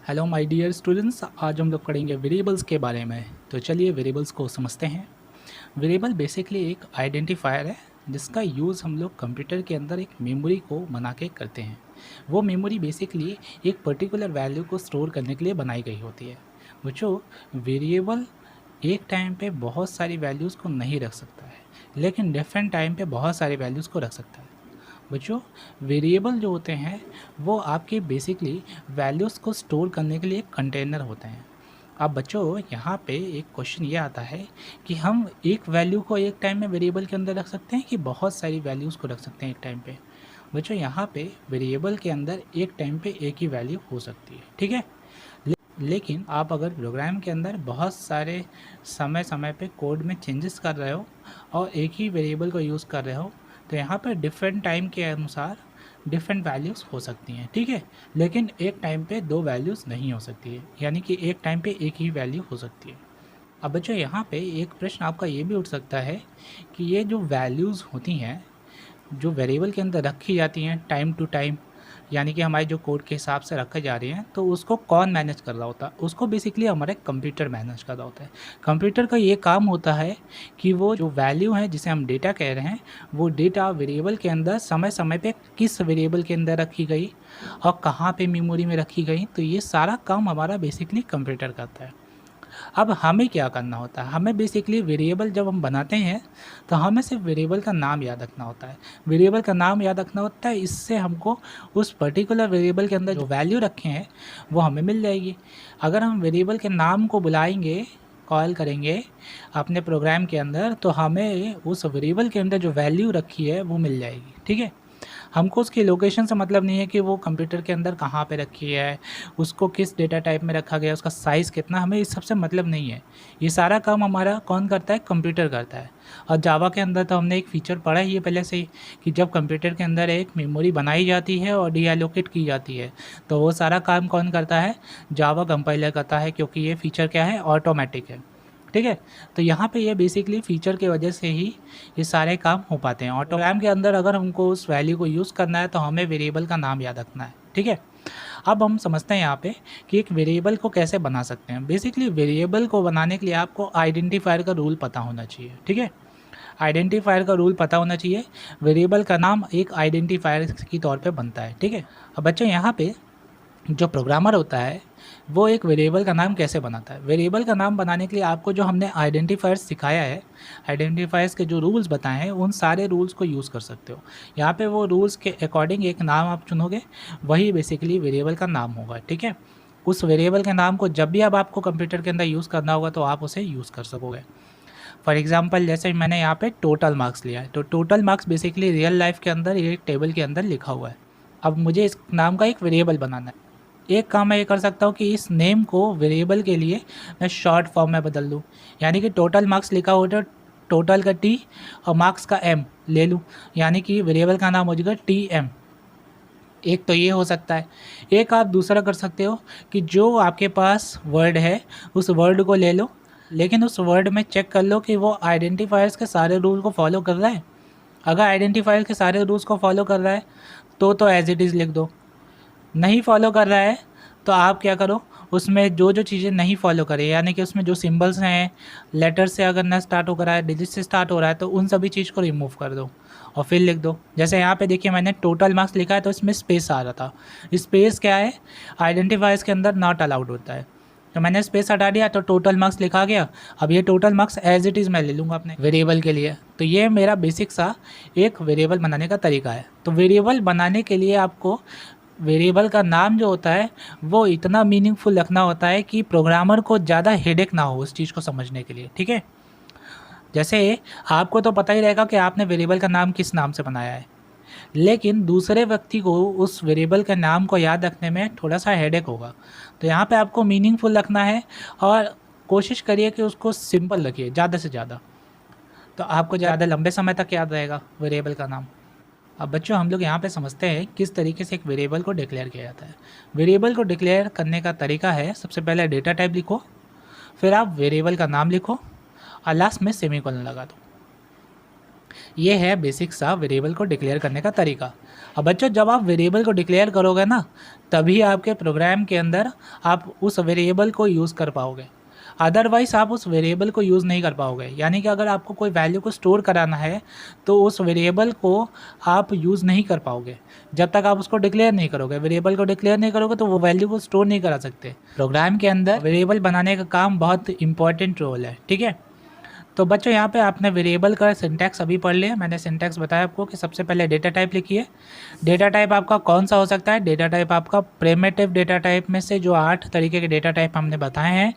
Hello my dear students, आज हम लोग पढ़ेंगे वेरिएबल्स के बारे में। तो चलिए वेरिएबल्स को समझते हैं। वेरिएबल बेसिकली एक आइडेंटिफायर है जिसका यूज़ हम लोग कंप्यूटर के अंदर एक मेमोरी को बना के करते हैं। वो मेमोरी बेसिकली एक पर्टिकुलर वैल्यू को स्टोर करने के लिए बनाई गई होती है। बच्चों, वेरिएबल एक टाइम पे बहुत सारी वैल्यूज़ को नहीं रख सकता है, लेकिन डिफरेंट टाइम पे बहुत सारी वैल्यूज़ को रख सकता है। बच्चों, वेरिएबल जो होते हैं वो आपके बेसिकली वैल्यूज़ को स्टोर करने के लिए एक कंटेनर होते हैं। अब बच्चों, यहाँ पे एक क्वेश्चन ये आता है कि हम एक वैल्यू को एक टाइम में वेरिएबल के अंदर रख सकते हैं कि बहुत सारी वैल्यूज़ को रख सकते हैं एक टाइम पे। बच्चों, यहाँ पे वेरिएबल के अंदर एक टाइम पे एक ही वैल्यू हो सकती है, ठीक है। लेकिन आप अगर प्रोग्राम के अंदर बहुत सारे समय समय पे कोड में चेंजेस कर रहे हो और एक ही वेरिएबल को यूज़ कर रहे हो, तो यहाँ पर डिफरेंट टाइम के अनुसार डिफरेंट वैल्यूज़ हो सकती हैं, ठीक है। लेकिन एक टाइम पे दो वैल्यूज़ नहीं हो सकती है, यानी कि एक टाइम पे एक ही वैल्यू हो सकती है। अब बच्चों, यहाँ पे एक प्रश्न आपका ये भी उठ सकता है कि ये जो वैल्यूज़ होती हैं, जो वेरिएबल के अंदर रखी जाती हैं टाइम टू टाइम, यानी कि हमारे जो कोड के हिसाब से रखे जा रही हैं, तो उसको कौन मैनेज कर रहा होता है? उसको बेसिकली हमारे कंप्यूटर मैनेज कर रहा होता है। कंप्यूटर का ये काम होता है कि वो जो वैल्यू है जिसे हम डेटा कह रहे हैं, वो डेटा वेरिएबल के अंदर समय समय पे किस वेरिएबल के अंदर रखी गई और कहाँ पे मेमोरी में रखी गई, तो ये सारा काम हमारा बेसिकली कंप्यूटर करता है। अब हमें क्या करना होता है? हमें बेसिकली वेरिएबल जब हम बनाते हैं तो हमें सिर्फ वेरिएबल का नाम याद रखना होता है। वेरिएबल का नाम याद रखना होता है, इससे हमको उस पर्टिकुलर वेरिएबल के अंदर जो वैल्यू रखे हैं वो हमें मिल जाएगी। अगर हम वेरिएबल के नाम को बुलाएंगे, कॉल करेंगे अपने प्रोग्राम के अंदर, तो हमें उस वेरिएबल के अंदर जो वैल्यू रखी है वो मिल जाएगी, ठीक है। हमको उसकी लोकेशन से मतलब नहीं है कि वो कंप्यूटर के अंदर कहाँ पे रखी है, उसको किस डेटा टाइप में रखा गया, उसका साइज़ कितना, हमें इस सब से मतलब नहीं है। ये सारा काम हमारा कौन करता है? कंप्यूटर करता है। और जावा के अंदर तो हमने एक फ़ीचर पढ़ा ही है पहले से ही कि जब कंप्यूटर के अंदर एक मेमोरी बनाई जाती है और डीएलोकेट की जाती है, तो वो सारा काम कौन करता है? जावा कंपाइलर करता है, क्योंकि ये फ़ीचर क्या है? ऑटोमेटिक है, ठीक है। तो यहाँ पे ये बेसिकली फ़ीचर की वजह से ही ये सारे काम हो पाते हैं। और प्रोग्राम के अंदर अगर हमको उस वैल्यू को यूज़ करना है तो हमें वेरिएबल का नाम याद रखना है, ठीक है। अब हम समझते हैं यहाँ पे कि एक वेरिएबल को कैसे बना सकते हैं। बेसिकली वेरिएबल को बनाने के लिए आपको आइडेंटिफायर का रूल पता होना चाहिए, ठीक है। आइडेंटिफायर का रूल पता होना चाहिए। वेरिएबल का नाम एक आइडेंटिफायर के तौर पे बनता है, ठीक है। अब बच्चों, यहाँ पे जो प्रोग्रामर होता है वो एक वेरिएबल का नाम कैसे बनाता है? वेरिएबल का नाम बनाने के लिए आपको जो हमने आइडेंटिफायर्स सिखाया है, आइडेंटिफायर्स के जो रूल्स बताए हैं, उन सारे रूल्स को यूज़ कर सकते हो। यहाँ पे वो रूल्स के अकॉर्डिंग एक नाम आप चुनोगे, वही बेसिकली वेरिएबल का नाम होगा, ठीक है। उस वेरिएबल के नाम को जब भी अब आपको कंप्यूटर के अंदर यूज़ करना होगा तो आप उसे यूज़ कर सकोगे। फॉर एग्जाम्पल, जैसे मैंने यहाँ पे टोटल मार्क्स लिया है, तो total marks basically real life के अंदर एक टेबल के अंदर लिखा हुआ है। अब मुझे इस नाम का एक वेरिएबल बनाना है। एक काम मैं ये कर सकता हूँ कि इस नेम को वेरिएबल के लिए मैं शॉर्ट फॉर्म में बदल दूँ, यानी कि टोटल मार्क्स लिखा हो तो टोटल का टी और मार्क्स का एम ले लूँ, यानी कि वेरिएबल का नाम हो जाएगा टी एम। एक तो ये हो सकता है। एक आप दूसरा कर सकते हो कि जो आपके पास वर्ड है उस वर्ड को ले लो, लेकिन उस वर्ड में चेक कर लो कि वो आइडेंटिफायर्स के सारे रूल को फॉलो कर रहा है। अगर आइडेंटिफायर्स के सारे रूल्स को फॉलो कर रहा है तो एज इट इज़ लिख दो। नहीं फॉलो कर रहा है तो आप क्या करो, उसमें जो जो चीज़ें नहीं फॉलो करें, यानी कि उसमें जो सिंबल्स हैं, लेटर से अगर ना स्टार्ट हो रहा है, डिजिट से स्टार्ट हो रहा है, तो उन सभी चीज़ को रिमूव कर दो और फिर लिख दो। जैसे यहाँ पे देखिए मैंने टोटल मार्क्स लिखा है तो इसमें स्पेस आ रहा था। स्पेस क्या है? आइडेंटिफायर्स के अंदर नॉट अलाउड होता है, तो मैंने स्पेस हटा दिया तो टोटल मार्क्स लिखा गया। अब ये total marks as it is मैं ले लूँगा अपने वेरिएबल के लिए। तो ये मेरा बेसिक सा एक वेरिएबल बनाने का तरीका है। तो वेरिएबल बनाने के लिए आपको वेरिएबल का नाम जो होता है वो इतना मीनिंगफुल रखना होता है कि प्रोग्रामर को ज़्यादा हेडेक ना हो उस चीज़ को समझने के लिए, ठीक है। जैसे आपको तो पता ही रहेगा कि आपने वेरिएबल का नाम किस नाम से बनाया है, लेकिन दूसरे व्यक्ति को उस वेरिएबल के नाम को याद रखने में थोड़ा सा हेडेक होगा। तो यहाँ पे आपको मीनिंगफुल रखना है और कोशिश करिए कि उसको सिंपल रखिए ज़्यादा से ज़्यादा, तो आपको ज़्यादा लंबे समय तक याद रहेगा वेरिएबल का नाम। अब बच्चों, हम लोग यहाँ पे समझते हैं किस तरीके से एक वेरिएबल को डिक्लेयर किया जाता है। वेरिएबल को डिक्लेयर करने का तरीका है, सबसे पहले डेटा टाइप लिखो, फिर आप वेरिएबल का नाम लिखो और लास्ट में सेमीकोलन लगा दो। ये है बेसिक सा वेरिएबल को डिक्लेयर करने का तरीका। अब बच्चों जब आप वेरिएबल को डिक्लेयर करोगे ना, तभी आपके प्रोग्राम के अंदर आप उस वेरिएबल को यूज़ कर पाओगे, अदरवाइज़ आप उस वेरिएबल को यूज़ नहीं कर पाओगे। यानी कि अगर आपको कोई वैल्यू को स्टोर कराना है तो उस वेरिएबल को आप यूज़ नहीं कर पाओगे जब तक आप उसको डिक्लेयर नहीं करोगे। वेरिएबल को डिक्लेयर नहीं करोगे तो वो वैल्यू को स्टोर नहीं करा सकते। प्रोग्राम के अंदर वेरिएबल बनाने का काम बहुत इंपॉर्टेंट रोल है, ठीक है। तो बच्चों यहाँ पे आपने वेरिएबल का सिंटैक्स अभी पढ़ लिया। मैंने सिंटैक्स बताया आपको कि सबसे पहले डेटा टाइप लिखिए। डेटा टाइप आपका कौन सा हो सकता है? डेटा टाइप आपका प्रिमिटिव डेटा टाइप में से जो 8 तरीके के डेटा टाइप हमने बताए हैं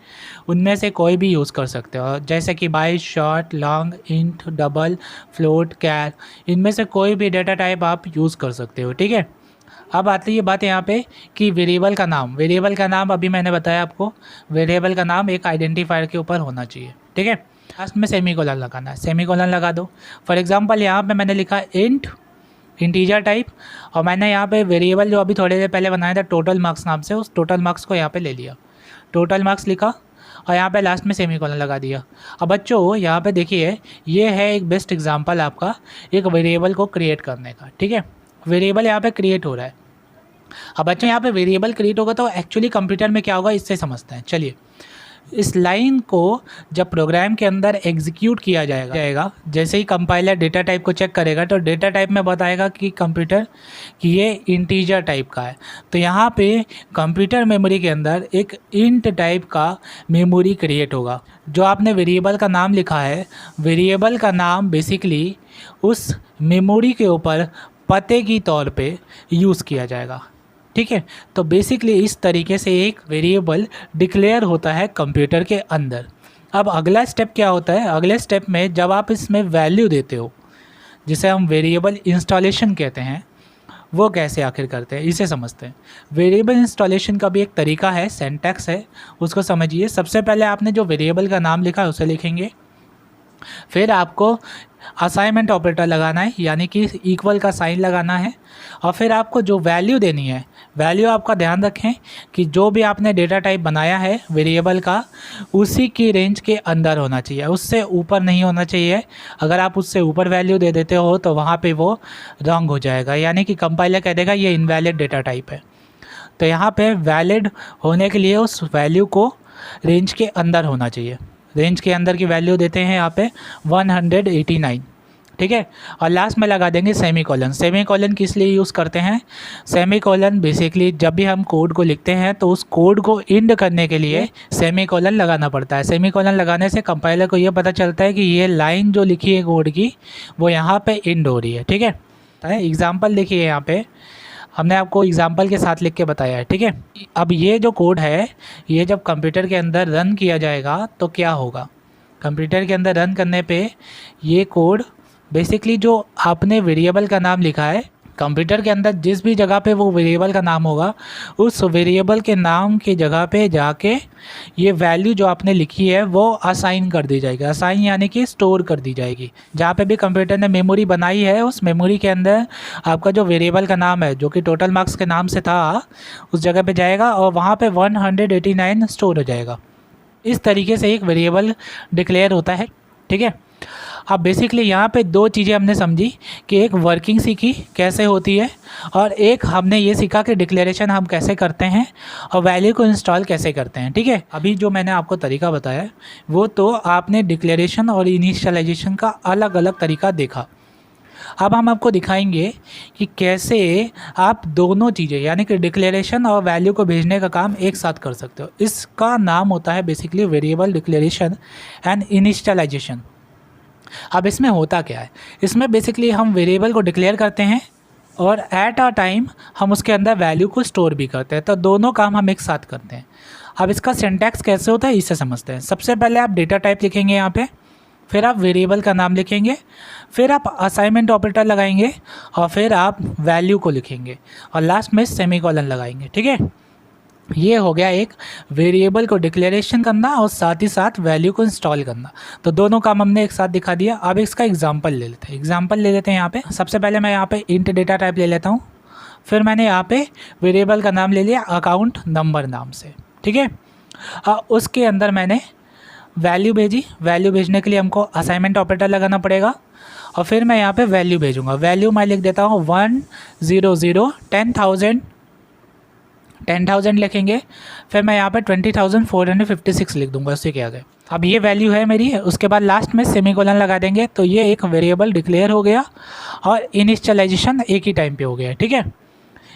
उनमें से कोई भी यूज़ कर सकते हो, जैसे कि byte, short, long, int, double, float, char, इनमें से कोई भी डेटा टाइप आप यूज़ कर सकते हो, ठीक है। अब आती है बात यहाँ पे कि वेरिएबल का नाम। वेरिएबल का नाम अभी मैंने बताया आपको, वेरिएबल का नाम एक आइडेंटिफायर के ऊपर होना चाहिए, ठीक है। लास्ट में सेमीकोलन लगाना है, सेमीकोलन लगा दो। फॉर एग्जांपल यहाँ पे मैंने लिखा इंट इंटीजर टाइप, और मैंने यहाँ पे वेरिएबल जो अभी थोड़ी देर पहले बनाया था टोटल मार्क्स नाम से, उस टोटल मार्क्स को यहाँ पे ले लिया, टोटल मार्क्स लिखा और यहाँ पे लास्ट में सेमीकोलन लगा दिया। अब बच्चों यहाँ पे देखिए, ये है एक बेस्ट एग्जांपल आपका एक वेरिएबल को क्रिएट करने का, ठीक है। वेरिएबल यहाँ पे क्रिएट हो रहा है। अब बच्चों यहाँ पे वेरिएबल क्रिएट होगा तो एक्चुअली कंप्यूटर में क्या होगा इससे समझते हैं। चलिए, इस लाइन को जब प्रोग्राम के अंदर एग्जीक्यूट किया जाएगा, जैसे ही कंपाइलर डेटा टाइप को चेक करेगा तो डेटा टाइप में बताएगा कि कंप्यूटर कि ये इंटीजर टाइप का है। तो यहाँ पे कंप्यूटर मेमोरी के अंदर एक इंट टाइप का मेमोरी क्रिएट होगा। जो आपने वेरिएबल का नाम लिखा है, वेरिएबल का नाम बेसिकली उस मेमोरी के ऊपर पते की तौर पे यूज़ किया जाएगा, ठीक है। तो बेसिकली इस तरीके से एक वेरिएबल डिक्लेयर होता है कंप्यूटर के अंदर। अब अगला स्टेप क्या होता है? अगले स्टेप में जब आप इसमें वैल्यू देते हो, जिसे हम वेरिएबल इंस्टॉलेशन कहते हैं, वो कैसे आखिर करते हैं इसे समझते हैं। वेरिएबल इंस्टॉलेशन का भी एक तरीका है, सिंटैक्स है, उसको समझिए। सबसे पहले आपने जो वेरिएबल का नाम लिखा है उसे लिखेंगे, फिर आपको असाइनमेंट ऑपरेटर लगाना है, यानी कि इक्वल का साइन लगाना है, और फिर आपको जो वैल्यू देनी है, वैल्यू आपका ध्यान रखें कि जो भी आपने डेटा टाइप बनाया है वेरिएबल का, उसी की रेंज के अंदर होना चाहिए, उससे ऊपर नहीं होना चाहिए। अगर आप उससे ऊपर वैल्यू दे देते हो तो वहाँ पे वो रॉन्ग हो जाएगा, यानी कि कंपाइलर कह देगा ये इनवैलिड डेटा टाइप है। तो यहाँ पे वैलिड होने के लिए उस वैल्यू को रेंज के अंदर होना चाहिए। रेंज के अंदर की वैल्यू देते हैं यहाँ पे 189, ठीक है। और लास्ट में लगा देंगे सेमीकोलन। सेमीकोलन किस लिए यूज़ करते हैं? सेमीकोलन बेसिकली जब भी हम कोड को लिखते हैं तो उस कोड को एंड करने के लिए सेमीकोलन लगाना पड़ता है। सेमीकोलन लगाने से कंपाइलर को ये पता चलता है कि ये लाइन जो लिखी है कोड की वो यहाँ पे एंड हो रही है, ठीक है। एग्जाम्पल देखिए, यहाँ पे हमने आपको एग्जाम्पल के साथ लिख के बताया है, ठीक है। अब ये जो कोड है, ये जब कंप्यूटर के अंदर रन किया जाएगा तो क्या होगा? कंप्यूटर के अंदर रन करने पे ये कोड बेसिकली जो आपने वेरिएबल का नाम लिखा है, कंप्यूटर के अंदर जिस भी जगह पे वो वेरिएबल का नाम होगा, उस वेरिएबल के नाम की जगह पे जाके ये वैल्यू जो आपने लिखी है वो असाइन कर दी जाएगी। असाइन यानी कि स्टोर कर दी जाएगी। जहाँ पे भी कंप्यूटर ने मेमोरी बनाई है, उस मेमोरी के अंदर आपका जो वेरिएबल का नाम है, जो कि टोटल मार्क्स के नाम से था, उस जगह पे जाएगा और वहाँ पे 189 स्टोर हो जाएगा। इस तरीके से एक वेरिएबल डिक्लेयर होता है, ठीक है। अब बेसिकली यहाँ पे दो चीज़ें हमने समझी कि एक वर्किंग सीखी कैसे होती है, और एक हमने ये सीखा कि डिक्लेरेशन हम कैसे करते हैं और वैल्यू को इंस्टॉल कैसे करते हैं, ठीक है। अभी जो मैंने आपको तरीका बताया वो तो आपने डिक्लेरेशन और इनिशियलाइजेशन का अलग अलग तरीका देखा। अब हम आपको दिखाएंगे कि कैसे आप दोनों चीज़ें यानी कि डिक्लेरेशन और वैल्यू को भेजने का काम एक साथ कर सकते हो। इसका नाम होता है basically variable declaration and initialization. अब इसमें होता क्या है? इसमें बेसिकली हम वेरिएबल को डिक्लेयर करते हैं और एट अ टाइम हम उसके अंदर वैल्यू को स्टोर भी करते हैं। तो दोनों काम हम एक साथ करते हैं। अब इसका सिंटैक्स कैसे होता है इसे समझते हैं। सबसे पहले आप डेटा टाइप लिखेंगे यहाँ पे, फिर आप वेरिएबल का नाम लिखेंगे, फिर आप असाइनमेंट ऑपरेटर लगाएंगे और फिर आप वैल्यू को लिखेंगे और लास्ट में सेमीकोलन लगाएंगे, ठीक है। ये हो गया एक वेरिएबल को डिक्लेरेशन करना और साथ ही साथ वैल्यू को इंस्टॉल करना। तो दोनों काम हमने एक साथ दिखा दिया। अब इसका एग्जांपल ले लेते हैं। एग्जांपल ले लेते हैं यहाँ पे। सबसे पहले मैं यहाँ पे इंट डेटा टाइप ले लेता हूँ, फिर मैंने यहाँ पे वेरिएबल का नाम ले लिया अकाउंट नंबर नाम से, ठीक है। उसके अंदर मैंने वैल्यू भेजी। वैल्यू भेजने के लिए हमको असाइनमेंट ऑपरेटर लगाना पड़ेगा और फिर मैं यहाँ पे वैल्यू भेजूँगा। वैल्यू मैं लिख देता हूँ 100 10,000 लिखेंगे। फिर मैं यहाँ पे 20,456 लिख दूंगा, उससे क्या है। अब ये वैल्यू है मेरी, उसके बाद लास्ट में सेमीकोलन लगा देंगे, तो ये एक वेरिएबल डिक्लेयर हो गया और इनिशियलाइजेशन एक ही टाइम पे हो गया, ठीक है।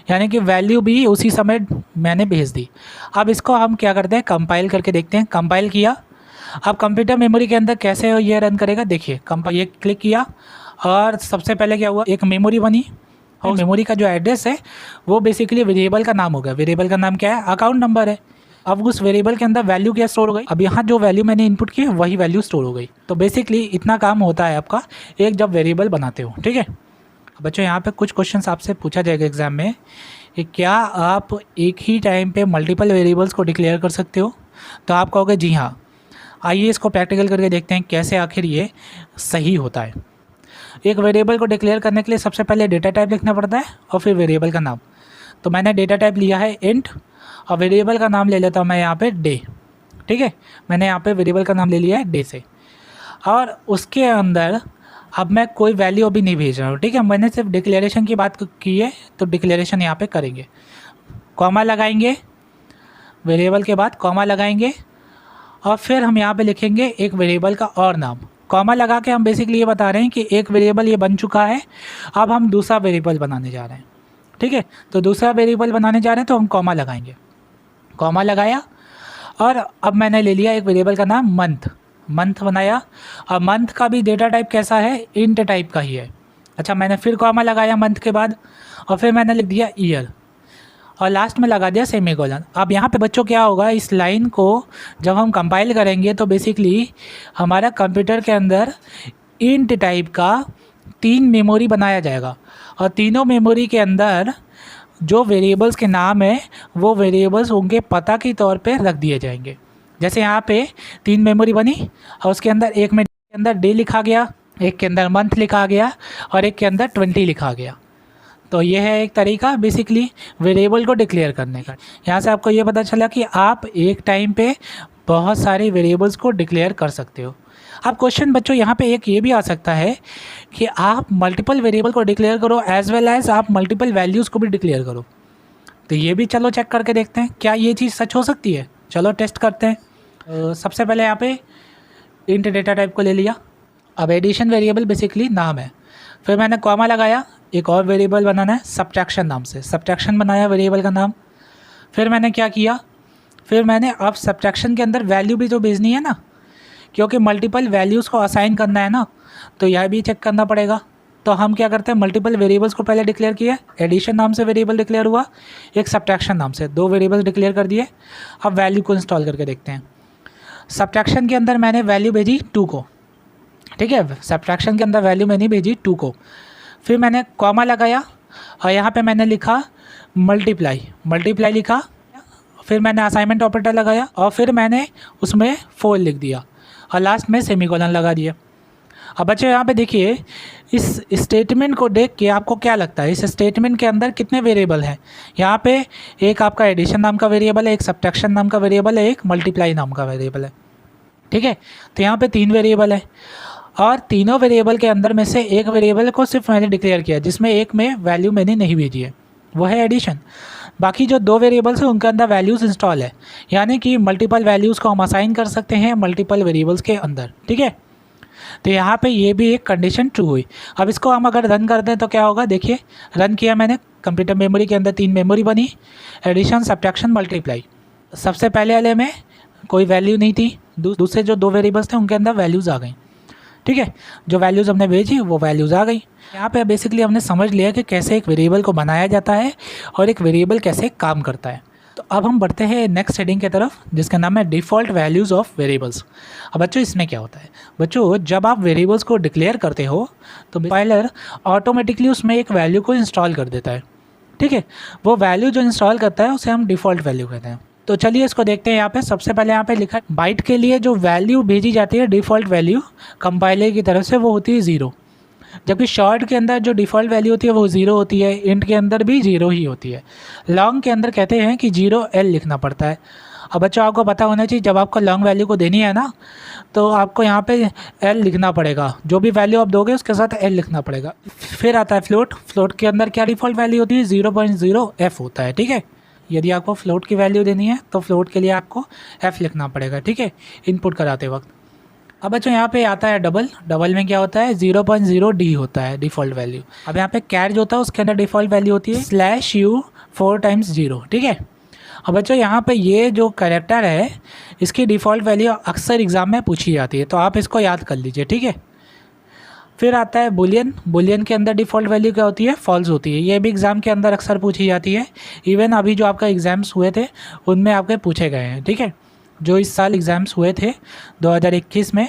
यानी कि वैल्यू भी उसी समय मैंने भेज दी। अब इसको हम क्या करते हैं, कंपाइल करके देखते हैं। कंपाइल किया, अब कंप्यूटर मेमोरी के अंदर कैसे ये रन करेगा देखिए। ये क्लिक किया और सबसे पहले क्या हुआ, एक मेमोरी बनी और मेमोरी का जो एड्रेस है वो बेसिकली वेरिएबल का नाम होगा। वेरिएबल का नाम क्या है, अकाउंट नंबर है। अब उस वेरिएबल के अंदर वैल्यू क्या स्टोर हो गई, अब यहाँ जो वैल्यू मैंने इनपुट की वही वैल्यू स्टोर हो गई। तो बेसिकली इतना काम होता है आपका एक जब वेरिएबल बनाते हो, ठीक है। बच्चों यहाँ पे कुछ क्वेश्चंस आपसे पूछा जाएगा एग्जाम में कि क्या आप एक ही टाइम पे मल्टीपल वेरिएबल्स को डिक्लेयर कर सकते हो, तो आप कहोगे जी हाँ। आइए इसको प्रैक्टिकल करके देखते हैं कैसे आखिर ये सही होता है। एक वेरिएबल को डिक्लेयर करने के लिए सबसे पहले डेटा टाइप लिखना पड़ता है और फिर वेरिएबल का नाम। तो मैंने डेटा टाइप लिया है इंट और वेरिएबल का नाम ले लेता हूँ मैं यहाँ पे डे, ठीक है। मैंने यहाँ पे वेरिएबल का नाम ले लिया है डे से, और उसके अंदर अब मैं कोई वैल्यू अभी नहीं भेज रहा हूँ, ठीक है। मैंने सिर्फ डिक्लेरेशन की बात की है, तो डिक्लेरेशन यहाँ पे करेंगे, कॉमा लगाएंगे, वेरिएबल के बाद कॉमा लगाएंगे और फिर हम यहाँ पे लिखेंगे एक वेरिएबल का और नाम। कॉमा लगा के हम बेसिकली ये बता रहे हैं कि एक वेरिएबल ये बन चुका है, अब हम दूसरा वेरिएबल बनाने जा रहे हैं, ठीक है। तो दूसरा वेरिएबल बनाने जा रहे हैं तो हम कॉमा लगाएंगे, कॉमा लगाया और अब मैंने ले लिया एक वेरिएबल का नाम मंथ बनाया। और मंथ का भी डेटा टाइप कैसा है, इंट टाइप का ही है। अच्छा, मैंने फिर कॉमा लगाया मंथ के बाद और फिर मैंने लिख दिया ईयर और लास्ट में लगा दिया सेमीकोलन। अब यहाँ पे बच्चों क्या होगा, इस लाइन को जब हम कंपाइल करेंगे तो बेसिकली हमारा कंप्यूटर के अंदर इंट टाइप का 3 मेमोरी बनाया जाएगा और तीनों मेमोरी के अंदर जो वेरिएबल्स के नाम है वो वेरिएबल्स उनके पता के तौर पे रख दिए जाएंगे। जैसे यहाँ पे 3 मेमोरी बनी और उसके अंदर एक में के अंदर डे लिखा गया, एक के अंदर मंथ लिखा गया और एक के अंदर 20 लिखा गया। तो ये है एक तरीका बेसिकली वेरिएबल को डिक्लेयर करने का। यहाँ से आपको ये पता चला कि आप एक टाइम पे बहुत सारे वेरिएबल्स को डिक्लेयर कर सकते हो। अब क्वेश्चन बच्चों यहाँ पे एक ये भी आ सकता है कि आप मल्टीपल वेरिएबल को डिक्लेयर करो एज वेल एज आप मल्टीपल वैल्यूज़ को भी डिक्लेयर करो। तो ये भी चलो चेक करके देखते हैं क्या ये चीज़ सच हो सकती है। चलो टेस्ट करते हैं। सबसे पहले यहाँ पे इंट डेटा टाइप को ले लिया। अब एडिशन वेरिएबल बेसिकली नाम है, फिर मैंने कॉमा लगाया, एक और वेरिएबल बनाना है सब्ट्रैक्शन नाम से, सब्ट्रैक्शन बनाया वेरिएबल का नाम। फिर मैंने क्या किया, फिर मैंने अब सब्ट्रैक्शन के अंदर वैल्यू भी तो भेजनी है ना, क्योंकि मल्टीपल वैल्यूज़ को असाइन करना है ना, तो यह भी चेक करना पड़ेगा। तो हम क्या करते हैं, मल्टीपल वेरिएबल्स को पहले डिक्लेयर किया, एडिशन नाम से वेरिएबल डिक्लेयर हुआ, एक सब्ट्रैक्शन नाम से, 2 वेरिएबल्स डिक्लेयर कर दिए। अब वैल्यू को इंस्टॉल करके देखते हैं। सब्ट्रैक्शन के अंदर मैंने वैल्यू भेजी 2 को, ठीक है। सब्ट्रैक्शन के अंदर वैल्यू मैंने भेजी 2 को। फिर मैंने कॉमा लगाया और यहाँ पे मैंने लिखा मल्टीप्लाई लिखा। फिर मैंने असाइनमेंट ऑपरेटर लगाया और फिर मैंने उसमें 4 लिख दिया और लास्ट में सेमीकोलन लगा दिया। अब बच्चों यहाँ पे देखिए, इस स्टेटमेंट को देख के आपको क्या लगता है, इस स्टेटमेंट के अंदर कितने वेरिएबल हैं। यहाँ पे एक आपका एडिशन नाम का वेरिएबल है, एक सब्ट्रैक्शन नाम का वेरिएबल है, एक मल्टीप्लाई नाम का वेरिएबल है, ठीक है। तो यहाँ पे 3 वेरिएबल है और तीनों वेरिएबल के अंदर में से एक वेरिएबल को सिर्फ मैंने डिक्लेयर किया जिसमें एक में वैल्यू मैंने नहीं भेजी है, वो है एडिशन। बाकी जो 2 वेरिएबल्स हैं उनके अंदर वैल्यूज़ इंस्टॉल है, यानी कि मल्टीपल वैल्यूज़ को हम असाइन कर सकते हैं मल्टीपल वेरिएबल्स के अंदर, ठीक है। तो यहाँ पे ये भी एक कंडीशन ट्रू हुई। अब इसको हम अगर रन करते हैं तो क्या होगा, देखिए रन किया मैंने, कंप्यूटर मेमोरी के अंदर 3 मेमोरी बनी, एडिशन सब्ट्रैक्शन मल्टीप्लाई। सबसे पहले वाले में कोई वैल्यू नहीं थी, दूसरे जो 2 वेरिएबल्स थे उनके अंदर वैल्यूज़ आ गई, ठीक है। जो वैल्यूज़ हमने भेजी वो वैल्यूज़ आ गई। यहाँ पे बेसिकली हमने समझ लिया कि कैसे एक वेरिएबल को बनाया जाता है और एक वेरिएबल कैसे काम करता है। तो अब हम बढ़ते हैं नेक्स्ट हेडिंग की तरफ जिसका नाम है डिफ़ॉल्ट वैल्यूज़ ऑफ वेरिएबल्स। अब बच्चों इसमें क्या होता है, बच्चों जब आप वेरिएबल्स को डिक्लेयर करते हो तो कंपाइलर ऑटोमेटिकली उसमें एक वैल्यू को इंस्टॉल कर देता है, ठीक है। वो वैल्यू जो इंस्टॉल करता है उसे हम डिफ़ॉल्ट वैल्यू कहते हैं। तो चलिए इसको देखते हैं। यहाँ पे सबसे पहले यहाँ पे लिखा है बाइट के लिए जो वैल्यू भेजी जाती है डिफ़ॉल्ट वैल्यू कंपाइलर की तरफ से वो होती है 0, जबकि शॉर्ट के अंदर जो डिफ़ॉल्ट वैल्यू होती है वो 0 होती है, इंट के अंदर भी 0 ही होती है, लॉन्ग के अंदर कहते हैं कि 0L लिखना पड़ता है। अब बच्चों आपको पता होना चाहिए जब आपको लॉन्ग वैल्यू को देनी है ना, तो आपको यहाँ पे एल लिखना पड़ेगा, जो भी वैल्यू आप दोगे उसके साथ एल लिखना पड़ेगा। फिर आता है फ्लोट। फ्लोट के अंदर क्या डिफ़ॉल्ट वैल्यू होती है, 0.0 एफ होता है, ठीक है। यदि आपको फ्लोट की वैल्यू देनी है तो फ्लोट के लिए आपको एफ लिखना पड़ेगा, ठीक है, इनपुट कराते वक्त। अब बच्चों यहाँ पे आता है डबल। डबल में क्या होता है, 0.0 डी होता है डिफ़ॉल्ट वैल्यू। अब यहाँ पे कैर जो होता है उसके अंदर डिफ़ॉल्ट वैल्यू होती है /u 4 × 0, ठीक है। अब बच्चों यहाँ पे ये जो कैरेक्टर है इसकी डिफ़ॉल्ट वैल्यू अक्सर एग्ज़ाम में पूछी जाती है, तो आप इसको याद कर लीजिए, ठीक है। फिर आता है बुलियन। बुलियन के अंदर डिफ़ॉल्ट वैल्यू क्या होती है, फॉल्स होती है। ये भी एग्ज़ाम के अंदर अक्सर पूछी जाती है। इवन अभी जो आपका एग्ज़ाम्स हुए थे उनमें आपके पूछे गए हैं, ठीक है। जो इस साल एग्ज़ाम्स हुए थे 2021 में,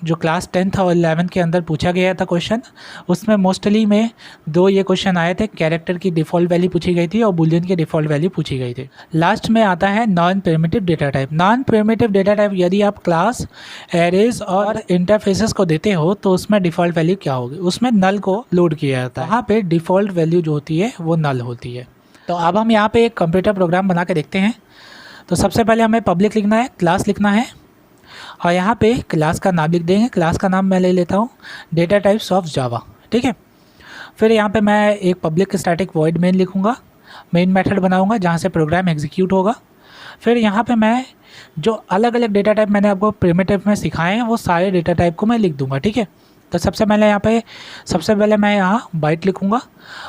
जो क्लास 10th और 11th के अंदर पूछा गया था क्वेश्चन, उसमें मोस्टली में 2 ये क्वेश्चन आए थे। कैरेक्टर की डिफ़ॉल्ट वैल्यू पूछी गई थी और बुलियन की डिफ़ॉल्ट वैल्यू पूछी गई थी। लास्ट में आता है non primitive data type. Non primitive data type यदि आप क्लास, एरेज और इंटरफेसेस को देते हो तो उसमें डिफ़ॉल्ट वैल्यू क्या होगी, उसमें नल को लोड किया जाता है। वहाँ पे डिफ़ॉल्ट वैल्यू जो होती है वो नल होती है। तो अब हम यहाँ पे एक कंप्यूटर प्रोग्राम बना के देखते हैं। तो सबसे पहले हमें पब्लिक लिखना है, क्लास लिखना है और यहाँ पे क्लास का नाम लिख देंगे। क्लास का नाम मैं ले लेता हूँ डेटा टाइप्स ऑफ जावा, ठीक है। फिर यहाँ पे मैं एक पब्लिक स्टैटिक वॉइड मेन लिखूँगा, मेन मेथड बनाऊँगा जहाँ से प्रोग्राम एग्जीक्यूट होगा। फिर यहाँ पे मैं जो अलग अलग डेटा टाइप मैंने आपको प्रिमिटिव में सिखाए हैं वो सारे डेटा टाइप को मैं लिख दूँगा, ठीक है। तो सबसे पहले मैं यहाँ बाइट लिखूँगा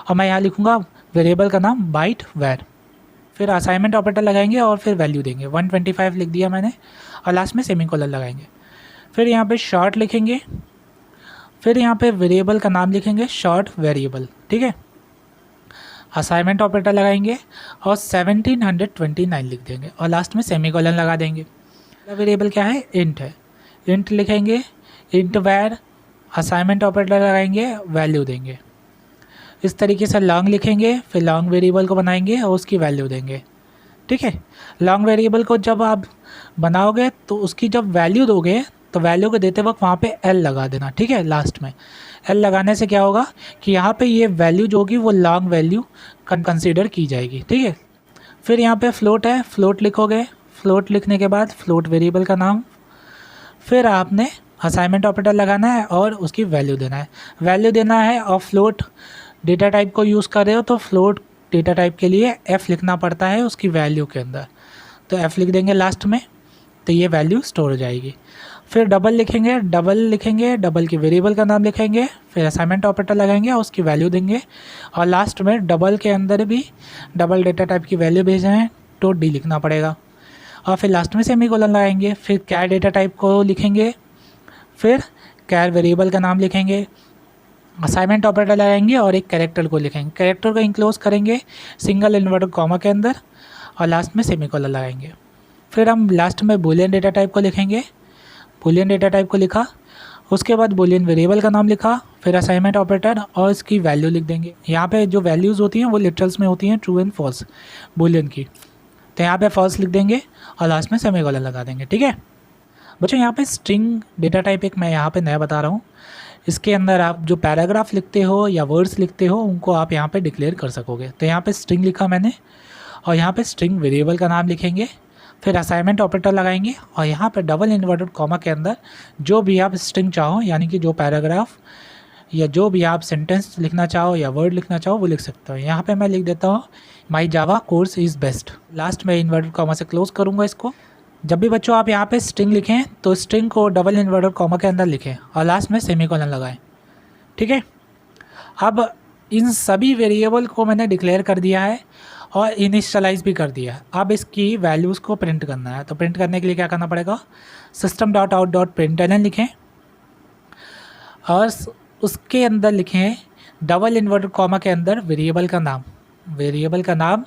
और मैं यहाँ लिखूँगा वेरिएबल का नाम बाइट वैर। फिर असाइनमेंट ऑपरेटर लगाएंगे और फिर वैल्यू देंगे। 125 लिख दिया मैंने और लास्ट में सेमीकोलन लगाएंगे। फिर यहाँ पे शॉर्ट लिखेंगे, फिर यहाँ पे वेरिएबल का नाम लिखेंगे शॉर्ट वेरिएबल, ठीक है। असाइनमेंट ऑपरेटर लगाएंगे और 1729 लिख देंगे और लास्ट में सेमीकोलन लगा देंगे। वेरिएबल क्या है, इंट है। इंट लिखेंगे, इंट वैर, असाइनमेंट ऑपरेटर लगाएंगे, वैल्यू देंगे। इस तरीके से लॉन्ग लिखेंगे, फिर लॉन्ग वेरिएबल को बनाएंगे और उसकी वैल्यू देंगे, ठीक है। लॉन्ग वेरिएबल को जब आप बनाओगे तो उसकी जब वैल्यू दोगे तो वैल्यू को देते वक्त वहाँ पे एल लगा देना, ठीक है। लास्ट में एल लगाने से क्या होगा कि यहाँ पे ये वैल्यू जो होगी वो लॉन्ग वैल्यू कंसीडर की जाएगी, ठीक है। फिर यहाँ पे फ्लोट है, फ्लोट लिखोगे। फ्लोट लिखने के बाद फ्लोट वेरिएबल का नाम, फिर आपने असाइनमेंट ऑपरेटर लगाना है और उसकी वैल्यू देना है। वैल्यू देना है और फ्लोट डेटा टाइप को यूज़ कर रहे हो तो फ्लोट डेटा टाइप के लिए एफ़ लिखना पड़ता है उसकी वैल्यू के अंदर, तो एफ़ लिख देंगे लास्ट में, तो ये वैल्यू स्टोर हो जाएगी। फिर डबल लिखेंगे, डबल की वेरिएबल का नाम लिखेंगे, फिर असाइनमेंट ऑपरेटर लगाएंगे और उसकी वैल्यू देंगे और लास्ट में डबल के अंदर भी डबल डेटा टाइप की वैल्यू भेज रहे हैं तो डी लिखना पड़ेगा और फिर लास्ट में सेमीकोलन लगाएंगे। फिर कैर डेटा टाइप को लिखेंगे, फिर कैर वेरिएबल का नाम लिखेंगे, असाइनमेंट ऑपरेटर लगाएंगे और एक कैरेक्टर को लिखेंगे। कैरेक्टर को इंक्लोज करेंगे सिंगल इन्वर्टेड कॉमा के अंदर और लास्ट में सेमीकोलन लगाएंगे। फिर हम लास्ट में बूलियन डेटा टाइप को लिखेंगे। बूलियन डेटा टाइप को लिखा, उसके बाद बूलियन वेरिएबल का नाम लिखा, फिर असाइनमेंट ऑपरेटर और इसकी वैल्यू लिख देंगे। यहाँ पे जो वैल्यूज़ होती हैं वो लिटरल्स में होती हैं ट्रू एंड फॉल्स बूलियन की, तो यहाँ पे फॉल्स लिख देंगे और लास्ट में सेमीकोलन लगा देंगे, ठीक है। बच्चों यहाँ पे स्ट्रिंग डेटा टाइप एक मैं यहाँ पे नया बता रहा हूँ। इसके अंदर आप जो पैराग्राफ लिखते हो या वर्ड्स लिखते हो उनको आप यहाँ पे डिक्लेयर कर सकोगे। तो यहाँ पे स्ट्रिंग लिखा मैंने और यहाँ पे स्ट्रिंग वेरिएबल का नाम लिखेंगे, फिर असाइनमेंट ऑपरेटर लगाएंगे और यहाँ पे डबल इन्वर्टेड कॉमा के अंदर जो भी आप स्ट्रिंग चाहो, यानी कि जो पैराग्राफ या जो भी आप सेंटेंस लिखना चाहो या वर्ड लिखना चाहो वो लिख सकते हो। यहाँ पे मैं लिख देता हूँ माई जावा कोर्स इज़ बेस्ट। लास्ट में इन्वर्टेड कॉमा से क्लोज करूँगा इसको। जब भी बच्चों आप यहाँ पे स्ट्रिंग लिखें तो स्ट्रिंग को डबल इन्वर्टेड कॉमा के अंदर लिखें और लास्ट में सेमीकोलन लगाएं, ठीक है। अब इन सभी वेरिएबल को मैंने डिक्लेयर कर दिया है और इनिशियलाइज भी कर दिया है। अब इसकी वैल्यूज़ को प्रिंट करना है, तो प्रिंट करने के लिए क्या करना पड़ेगा, system.out.println लिखें और उसके अंदर लिखें डबल इन्वर्टेड कॉमा के अंदर वेरिएबल का नाम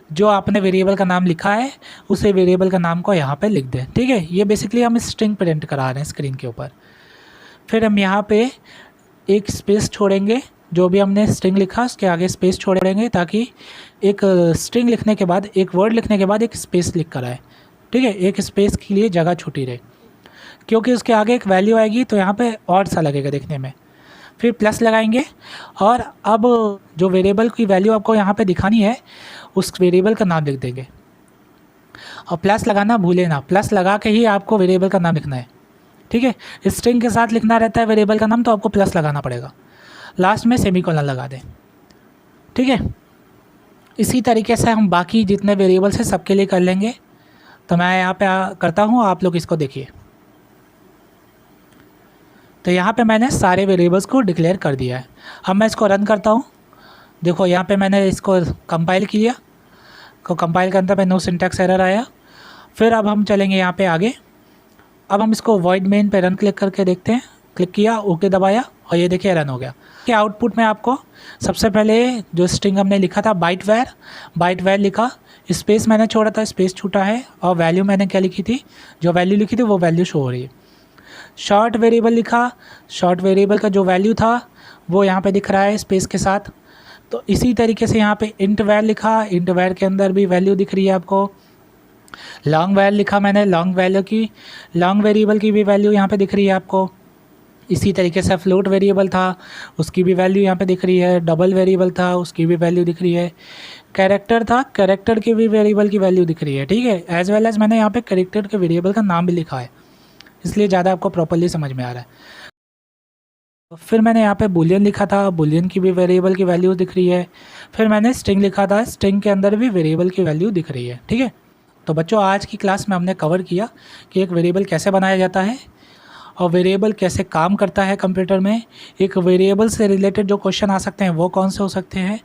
जो आपने वेरिएबल का नाम लिखा है उसे वेरिएबल का नाम को यहाँ पे लिख दें, ठीक है। ये बेसिकली हम स्ट्रिंग प्रिंट करा रहे हैं स्क्रीन के ऊपर। फिर हम यहाँ पे एक स्पेस छोड़ेंगे, जो भी हमने स्ट्रिंग लिखा उसके आगे स्पेस छोड़ेंगे ताकि एक स्ट्रिंग लिखने के बाद, एक वर्ड लिखने के बाद एक स्पेस लिख कर आए, ठीक है। एक स्पेस के लिए जगह छूटी रहे क्योंकि उसके आगे एक वैल्यू आएगी तो यहाँ पे ऑड सा लगेगा देखने में। फिर प्लस लगाएंगे और अब जो वेरिएबल की वैल्यू आपको यहाँ पे दिखानी है उस वेरिएबल का नाम लिख देंगे। और प्लस लगाना भूले ना, प्लस लगा के ही आपको वेरिएबल का नाम लिखना है, ठीक है। स्ट्रिंग के साथ लिखना रहता है वेरिएबल का नाम, तो आपको प्लस लगाना पड़ेगा, लास्ट में सेमीकोलन लगा दें, ठीक है। इसी तरीके से हम बाकी जितने वेरिएबल्स हैं सबके लिए कर लेंगे। तो मैं यहाँ पे करता हूँ, आप लोग इसको देखिए। तो यहाँ पे मैंने सारे वेरिएबल्स को डिक्लेयर कर दिया है। अब मैं इसको रन करता हूँ। देखो यहाँ पे मैंने इसको कंपाइल किया, को कंपाइल करने पे नो सिंटैक्स एरर आया। फिर अब हम चलेंगे यहाँ पे आगे। अब हम इसको वॉइड मेन पे रन क्लिक करके देखते हैं। क्लिक किया, ओके दबाया और ये देखिए रन हो गया। कि आउटपुट में आपको सबसे पहले जो स्ट्रिंग हमने लिखा था बाइट वेर लिखा, स्पेस मैंने छोड़ा था, स्पेस छूटा है, और वैल्यू मैंने क्या लिखी थी, जो वैल्यू लिखी थी वो वैल्यू शो हो रही है। शॉर्ट वेरिएबल लिखा, शॉर्ट वेरिएबल का जो वैल्यू था वो यहाँ पे दिख रहा है स्पेस के साथ। तो इसी तरीके से यहाँ पे इंट वैर लिखा, इंट वैर के अंदर भी वैल्यू दिख रही है आपको। लॉन्ग वैर लिखा मैंने, लॉन्ग वेरिएबल की भी वैल्यू यहाँ पे दिख रही है आपको। इसी तरीके से फ्लोट वेरिएबल था, उसकी भी वैल्यू यहाँ पे दिख रही है। डबल वेरिएबल था, उसकी भी वैल्यू दिख रही है। कैरेक्टर था, कैरेक्टर की भी वेरिएबल की वैल्यू दिख रही है, ठीक है। एज वेल एज मैंने यहाँ पे कैरेक्टर के वेरिएबल का नाम भी लिखा है, इसलिए ज़्यादा आपको प्रॉपर्ली समझ में आ रहा है। तो फिर मैंने यहाँ पे बुलियन लिखा था, बुलियन की भी वेरिएबल की वैल्यू दिख रही है। फिर मैंने स्ट्रिंग लिखा था, स्ट्रिंग के अंदर भी वेरिएबल की वैल्यू दिख रही है, ठीक है। तो बच्चों आज की क्लास में हमने कवर किया कि एक वेरिएबल कैसे बनाया जाता है और वेरिएबल कैसे काम करता है कंप्यूटर में। एक वेरिएबल से रिलेटेड जो क्वेश्चन आ सकते हैं वो कौन से हो सकते हैं,